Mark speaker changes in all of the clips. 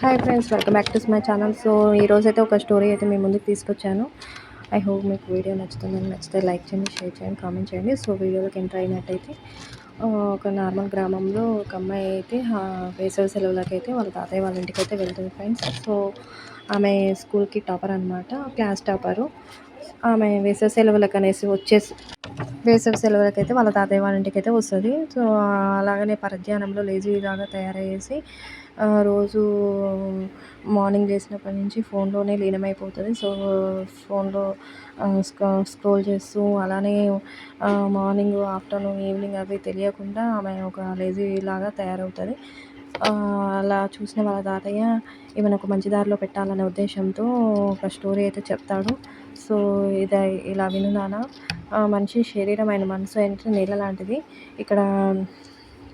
Speaker 1: Hi friends, welcome back to my channel. So ఈరోజైతే ఒక story అయితే మీ ముందుకు తీసుకొచ్చాను. ఐ హోప్ మీకు వీడియో నచ్చుతుందని, నచ్చితే లైక్ చేయండి, షేర్ చేయండి, కామెంట్ చేయండి. సో వీడియోలోకి ఎంటర్ అయినట్టయితే ఒక నార్మల్ గ్రామంలో ఒక అమ్మాయి అయితే వేసవి సెలవులకైతే వాళ్ళ తాతయ్య వాళ్ళ ఇంటికి అయితే వెళ్తుంది ఫ్రెండ్స్. సో ఆమె స్కూల్కి టాపర్ అనమాట, క్లాస్ టాపరు. ఆమె వేసవి సెలవులకైతే వాళ్ళ తాతయ్య వాళ్ళ ఇంటికి అయితే వస్తుంది. సో అలాగనే పరధ్యానంలో లేజీ లాగా తయారయ్యేసి రోజు మార్నింగ్ లేచినప్పటి నుంచి ఫోన్లోనే లీనమైపోతుంది. సో ఫోన్లో స్క్రోల్ చేస్తూ అలానే మార్నింగ్, ఆఫ్టర్నూన్, ఈవినింగ్ అవి తెలియకుండా ఆమె ఒక లేజీ లాగా తయారవుతుంది. అలా చూసిన వాళ్ళ తాతయ్య ఈమెను ఒక మంచి దారిలో పెట్టాలనే ఉద్దేశంతో ఒక స్టోరీ అయితే చెప్తాడు. సో ఇలా విను నాన్న, మనిషి శరీరం అయిన మనసు అంటే నేల లాంటిది. ఇక్కడ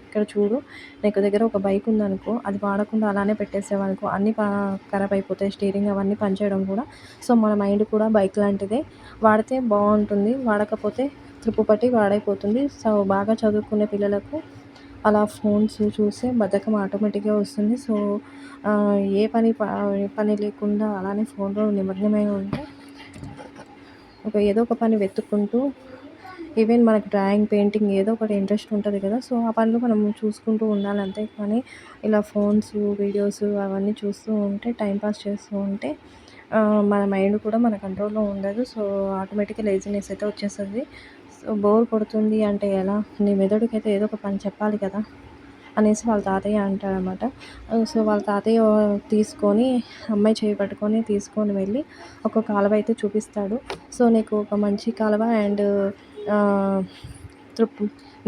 Speaker 1: ఇక్కడ చూడు, నీకు దగ్గర ఒక బైక్ ఉందనుకో, అది వాడకుండా అలానే పెట్టేసావనుకో అన్నీ ఖరాబ్ అయిపోతాయి, స్టీరింగ్ అవన్నీ పనిచేయడం కూడా. సో మన మైండ్ కూడా బైక్ లాంటిదే, వాడితే బాగుంటుంది, వాడకపోతే త్రిప్పు పట్టి వాడైపోతుంది. సో బాగా చదువుకునే పిల్లలకు అలా ఫోన్స్ చూస్తే బద్ధకం ఆటోమేటిక్గా వస్తుంది. సో ఏ పని లేకుండా అలానే ఫోన్లో నిమగ్నమై ఉంటే ఏదో ఒక పని వెతుక్కుంటూ, ఈవెన్ మనకు డ్రాయింగ్, పెయింటింగ్ ఏదో ఒకటి ఇంట్రెస్ట్ ఉంటుంది కదా. సో ఆ పనులు మనం చూసుకుంటూ ఉండాలి అంతే. కానీ ఇలా ఫోన్స్, వీడియోస్ అవన్నీ చూస్తూ ఉంటే, టైంపాస్ చేస్తూ ఉంటే మన మైండ్ కూడా మన కంట్రోల్లో ఉండదు. సో ఆటోమేటిక్గా లేజినెస్ అయితే వచ్చేస్తుంది. సో బోర్ కొడుతుంది అంటే ఎలా, నీ మెదడుకైతే ఏదో ఒక పని చెప్పాలి కదా అనేసి వాళ్ళ తాతయ్య అంటాడనమాట. సో వాళ్ళ తాతయ్య తీసుకొని, అమ్మాయి చేయి పట్టుకొని తీసుకొని వెళ్ళి ఒక కాలువ అయితే చూపిస్తాడు. సో నీకు ఒక మంచి కాలువ అండ్ తృప్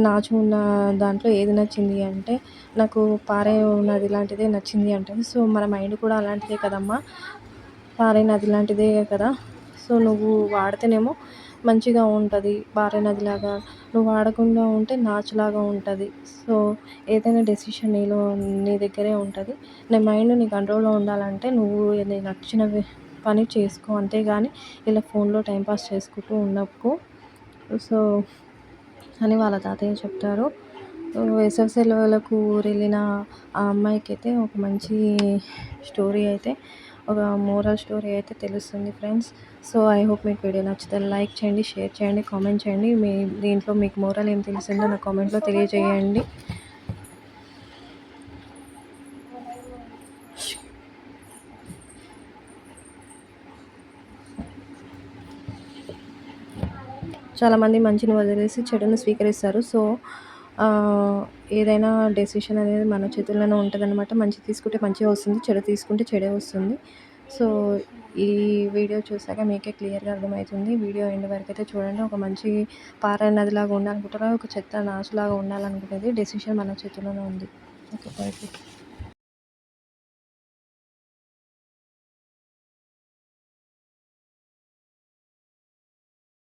Speaker 1: నాచు ఉన్న దాంట్లో ఏది నచ్చింది అంటే, నాకు పారే నది లాంటిదే నచ్చింది అంటాడు. సో మన మైండ్ కూడా అలాంటిదే కదమ్మా, పారే నది లాంటిదే కదా. సో నువ్వు వాడితేనేమో మంచిగా ఉంటుంది పారే నదిలాగా, నువ్వు వాడకుండా ఉంటే నాచులాగా ఉంటుంది. సో ఏదైనా డెసిషన్ నీ దగ్గరే ఉంటుంది. నీ మైండ్ నీ కంట్రోల్లో ఉండాలంటే నువ్వు నీ నచ్చిన పని చేసుకో, అంతేగాని ఇలా ఫోన్లో టైంపాస్ చేసుకుంటూ ఉండకు. సో అని వాళ్ళ తాతయ్య చెప్తారు. వేసవి సెలవులకు ఊరు వెళ్ళిన ఆ అమ్మాయికి అయితే ఒక మంచి స్టోరీ అయితే, ఒక మోరల్ స్టోరీ అయితే తెలుస్తుంది ఫ్రెండ్స్. సో ఐ హోప్ మీకు వీడియో నచ్చితే లైక్ చేయండి, షేర్ చేయండి, కామెంట్ చేయండి. దీంట్లో మీకు మోరల్ ఏం తెలిసిందో నా కామెంట్లో తెలియజేయండి. చాలామంది మంచిని వదిలేసి చెడుని స్వీకరిస్తారు. సో ఏదైనా డెసిషన్ అనేది మన చేతుల్లోనే ఉంటుందన్నమాట. మంచి తీసుకుంటే మంచిగా వస్తుంది, చెడు తీసుకుంటే చెడే వస్తుంది. సో ఈ వీడియో చూసాక మీకే క్లియర్గా అర్థమవుతుంది. వీడియో ఎండ్ వరకు అయితే చూడండి. ఒక మంచి పారే నదిలాగా ఉండాలనుకుంటారా, ఒక చెత్త నాచులాగా ఉండాలనుకునేది డెసిషన్ మన చేతుల్లోనే ఉంది. Okay, thank you.